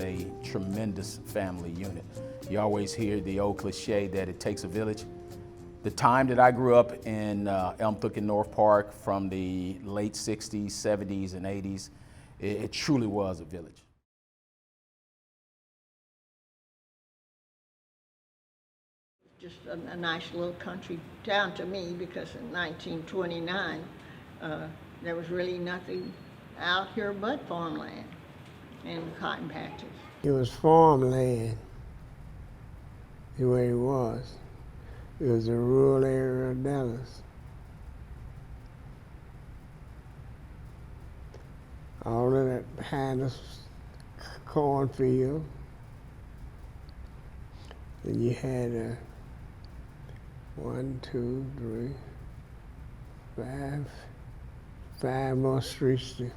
a tremendous family unit. You always hear the old cliche that it takes a village. The time that I grew up in Elm Thicket, Northpark, from the late 60s, 70s, and 80s, it truly was a village. Just a nice little country town to me, because in 1929, there was really nothing out here but farmland and cotton patches. It was farmland, the way it was. It was a rural area of Dallas. All of that behind us, cornfield. And you had 1, 2, 3, 5 more streets to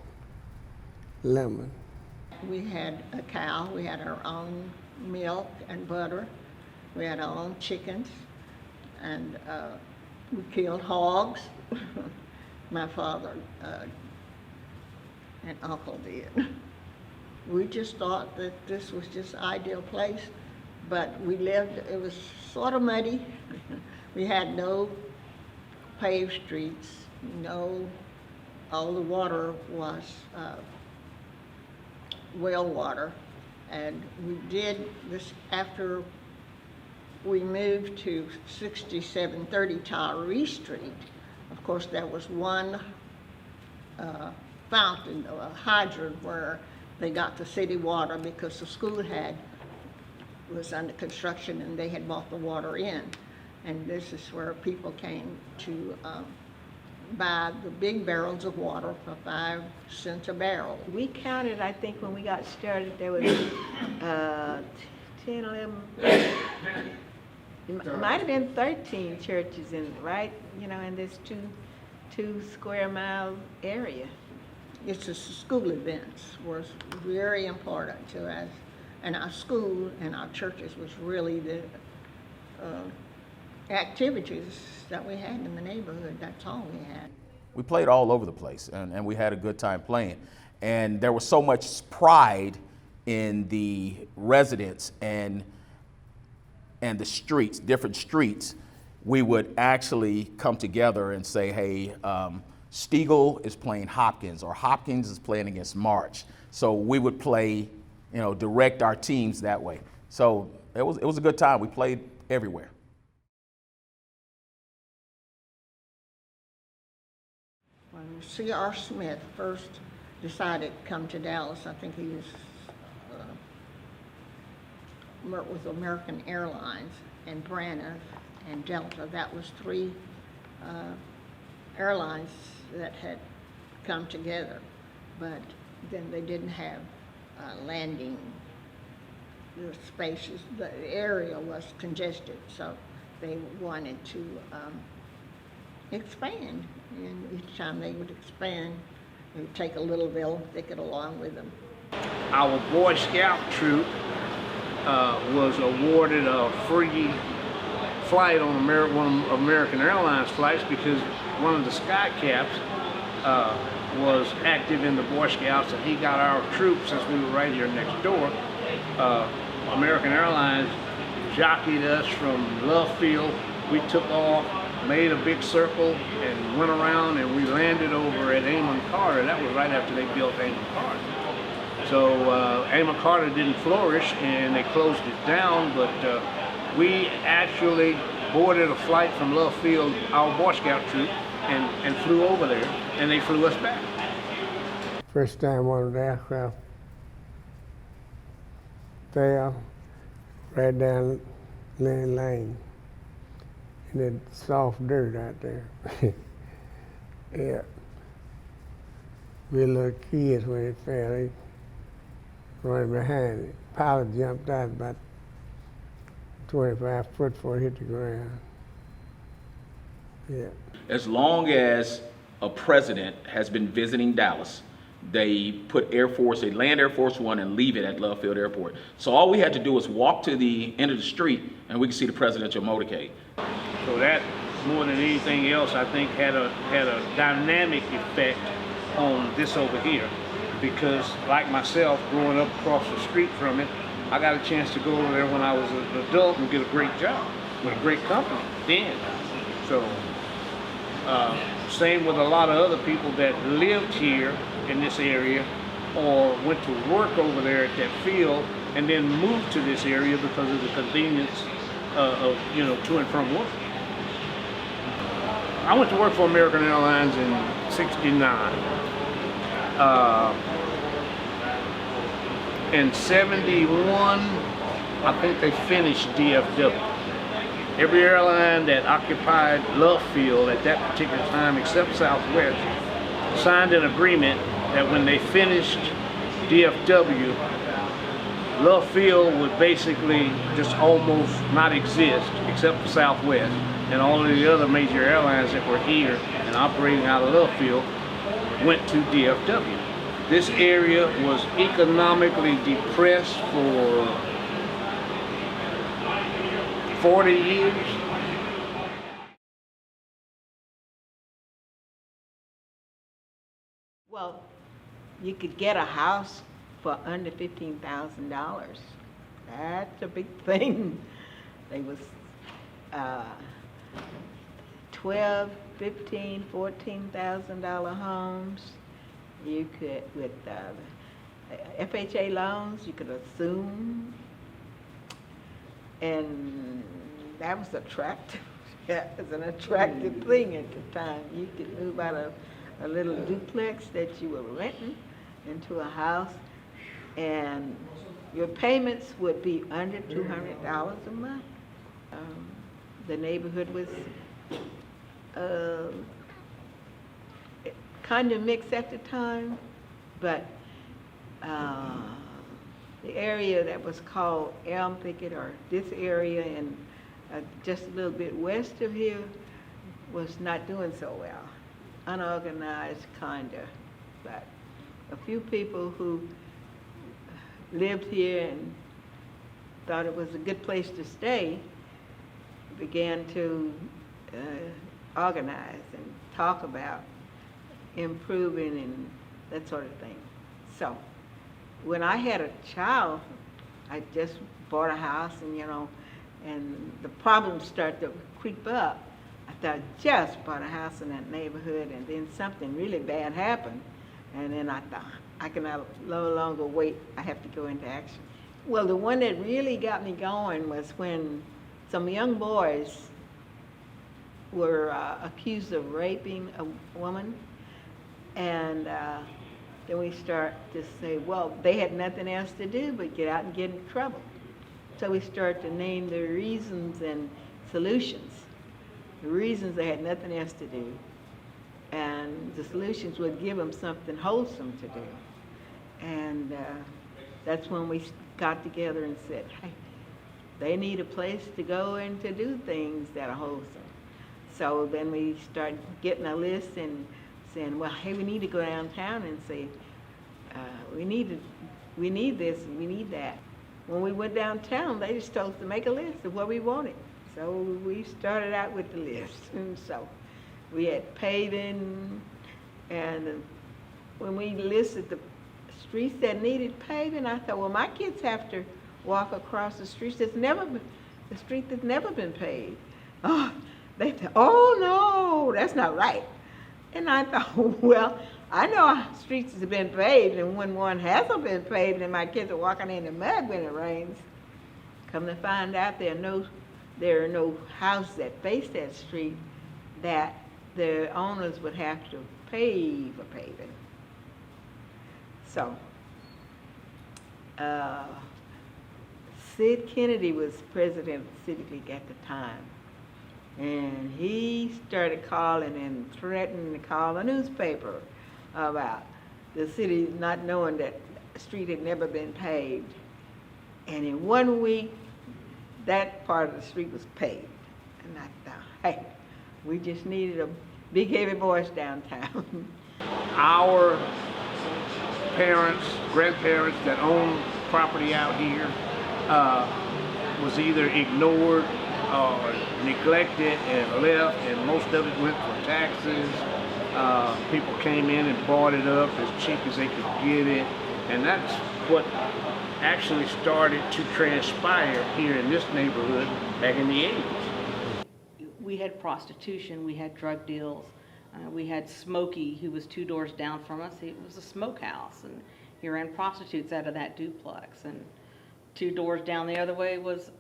Lemon. We had a cow, we had our own milk and butter, we had our own chickens, and we killed hogs. My father and uncle did. We just thought that this was just an ideal place, but we lived, it was sort of muddy. We had no paved streets, all the water was well water. And we did this after we moved to 6730 Tyree Street. Of course, there was one fountain, a hydrant, where they got the city water because the school was under construction and they had bought the water in. And this is where people came to buy the big barrels of water for 5 cents a barrel. We counted, I think, when we got started, there was 10, 11, it might have been 13 churches in this two square mile area. It's the school events was very important to us, and our school and our churches was really the activities that we had in the neighborhood. That's all we had. We played all over the place, and we had a good time playing. And there was so much pride in the residents and the streets, different streets. We would actually come together and say, hey, Stiegel is playing Hopkins, or Hopkins is playing against March. So we would play, direct our teams that way. So it was a good time. We played everywhere. When C.R. Smith first decided to come to Dallas, I think he was with American Airlines and Braniff and Delta. That was 3 airlines that had come together, but then they didn't have landing spaces. The area was congested, so they wanted to expand. And each time they would expand, they would take a little Elm Thicket along with them. Our Boy Scout troop was awarded a free flight on one of American Airlines flights because one of the sky caps was active in the Boy Scouts, and he got our troop, since we were right here next door. American Airlines jockeyed us from Love Field. We took off, made a big circle, and went around, and we landed over at Amon Carter. That was right after they built Amon Carter. So Amon Carter didn't flourish, and they closed it down, but we actually boarded a flight from Love Field, our Boy Scout troop, and flew over there, and they flew us back. First time one of the aircraft fell right down Lynn Lane. And then soft dirt out there. Yeah. We were little kids when it fell. They running behind it. Pilot jumped out about 25 foot before it hit the ground. Yeah. As long as a president has been visiting Dallas, they put they land Air Force One and leave it at Love Field Airport. So all we had to do was walk to the end of the street and we could see the presidential motorcade. So that, more than anything else, I think had a dynamic effect on this over here. because, like myself, growing up across the street from it, I got a chance to go over there when I was an adult and get a great job with a great company then. So, same with a lot of other people that lived here in this area or went to work over there at that field and then moved to this area because of the convenience of, you know, to and from work. I went to work for American Airlines in '69. In '71, I think they finished DFW. Every airline that occupied Love Field at that particular time, except Southwest, signed an agreement that when they finished DFW, Love Field would basically just almost not exist, except for Southwest. And all of the other major airlines that were here and operating out of Love Field went to DFW. This area was economically depressed for 40 years. Well, you could get a house for under $15,000. That's a big thing. They was $12,000, $15,000, $14,000 homes. You could, with FHA loans, you could assume, and that was attractive. That was an attractive thing at the time. You could move out of a little duplex that you were renting into a house, and your payments would be under $200 a month. The neighborhood was kind of mixed at the time, but the area that was called Elm Thicket, or this area and just a little bit west of here, was not doing so well. Unorganized, kinda, but a few people who lived here and thought it was a good place to stay began to organize and talk about improving and that sort of thing. So when I had a child, I just bought a house, and you know, and the problems started to creep up. I thought, just bought a house in that neighborhood, and then something really bad happened, and then I thought, I can no longer wait, I have to go into action. Well, the one that really got me going was when some young boys were accused of raping a woman, and then we start to say, well, they had nothing else to do but get out and get in trouble. So we start to name the reasons and solutions. The reasons they had nothing else to do, and the solutions would give them something wholesome to do. And that's when we got together and said, hey, they need a place to go and to do things that are wholesome. So then we started getting a list and saying, well, hey, we need to go downtown and say, we need this, we need that. When we went downtown, they just told us to make a list of what we wanted. So we started out with the list. And so we had paving, and when we listed the streets that needed paving, I thought, well, my kids have to walk across the streets the street that's never been paved. Oh, they thought, oh no, that's not right. And I thought, well, I know streets have been paved, and when one hasn't been paved and my kids are walking in the mud when it rains, come to find out there are no houses that face that street that the owners would have to pay for paving. So, Sid Kennedy was president of the Civic League at the time. And he started calling and threatening to call the newspaper about the city not knowing that the street had never been paved. And in 1 week, that part of the street was paved. And I thought, hey, we just needed a big heavy voice downtown. Our parents, grandparents that owned property out here was either ignored or neglected and left, and most of it went for taxes People came in and bought it up as cheap as they could get it, and that's what actually started to transpire here in this neighborhood back in the 80s. We had prostitution, we had drug deals, we had Smokey, who was 2 doors down from us. It was a smokehouse, and he ran prostitutes out of that duplex. And 2 doors down the other way was,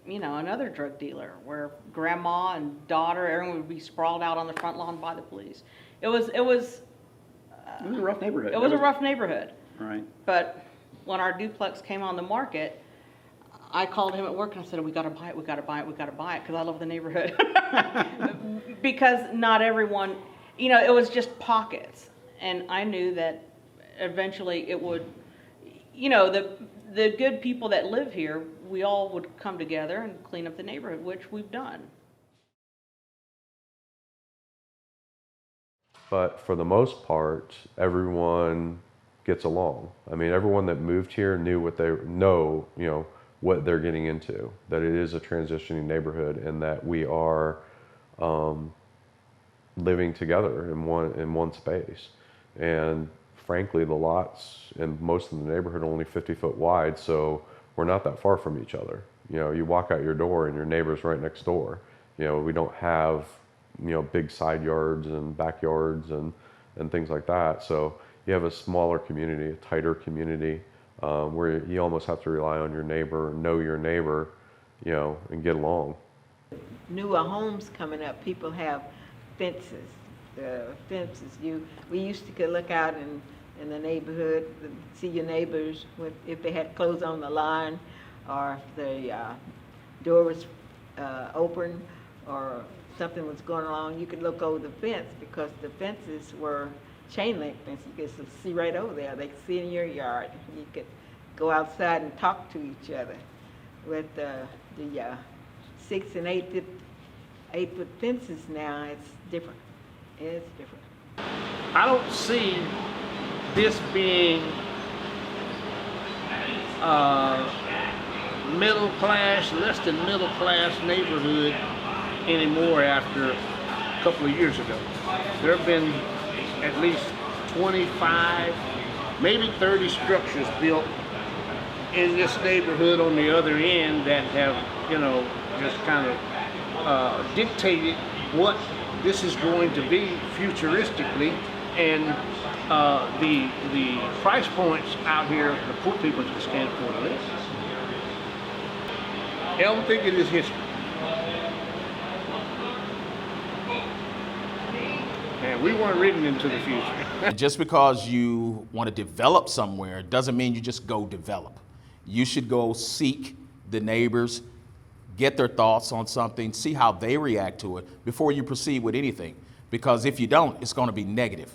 you know, another drug dealer, where grandma and daughter, everyone would be sprawled out on the front lawn by the police. It was It was a rough neighborhood. a rough neighborhood. Right. But when our duplex came on the market, I called him at work and I said, we got to buy it, we got to buy it, we got to buy it, because I love the neighborhood. Because not everyone, you know, it was just pockets. And I knew that eventually it would, you know, the good people that live here, we all would come together and clean up the neighborhood, which we've done. But for the most part, everyone gets along. I mean, everyone that moved here knew what they know, you know, what they're getting into, that it is a transitioning neighborhood, and that we are living together in one space. And frankly, the lots in most of the neighborhood are only 50 foot wide, so we're not that far from each other. You know, you walk out your door and your neighbor's right next door. You know, we don't have, you know, big side yards and backyards and things like that. So you have a smaller community, a tighter community, where you almost have to rely on your neighbor, know your neighbor, you know, and get along. Newer homes coming up, people have fences. We used to could look out in the neighborhood, see your neighbors if they had clothes on the line, or if the door was open, or something was going along. You could look over the fence, because the fences were chain link fence. You could see right over there. They could see in your yard. You could go outside and talk to each other. With the 6 and 8 foot fences now, it's different. It's different. I don't see this being middle class, less than middle class neighborhood anymore after a couple of years ago. There have been at least 25, maybe 30 structures built in this neighborhood on the other end that have, you know, just kind of dictated what this is going to be futuristically, and the price points out here, the poor people just can't afford to live. Elm Thicket is history. And we weren't written into the future. Just because you want to develop somewhere doesn't mean you just go develop. You should go seek the neighbors, get their thoughts on something, see how they react to it before you proceed with anything. Because if you don't, it's going to be negative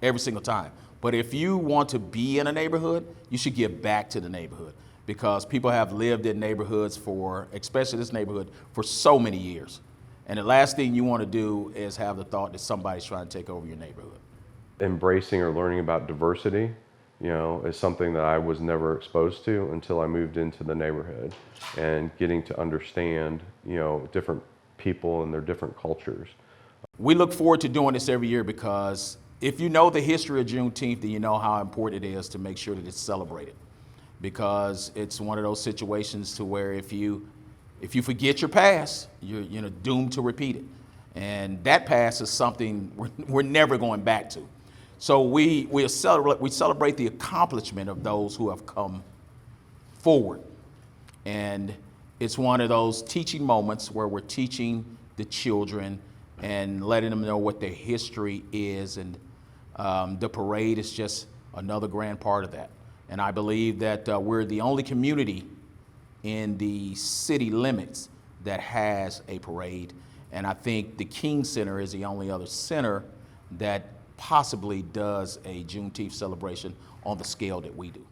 every single time. But if you want to be in a neighborhood, you should give back to the neighborhood, because people have lived in neighborhoods for, especially this neighborhood, for so many years. And the last thing you want to do is have the thought that somebody's trying to take over your neighborhood. Embracing or learning about diversity, you know, is something that I was never exposed to until I moved into the neighborhood, and getting to understand, you know, different people and their different cultures. We look forward to doing this every year, because if you know the history of Juneteenth, then you know how important it is to make sure that it's celebrated. Because it's one of those situations to where if you forget your past, you're doomed to repeat it. And that past is something we're never going back to. So we celebrate the accomplishment of those who have come forward. And it's one of those teaching moments where we're teaching the children and letting them know what their history is. And the parade is just another grand part of that. And I believe that we're the only community in the city limits that has a parade. And I think the King Center is the only other center that possibly does a Juneteenth celebration on the scale that we do.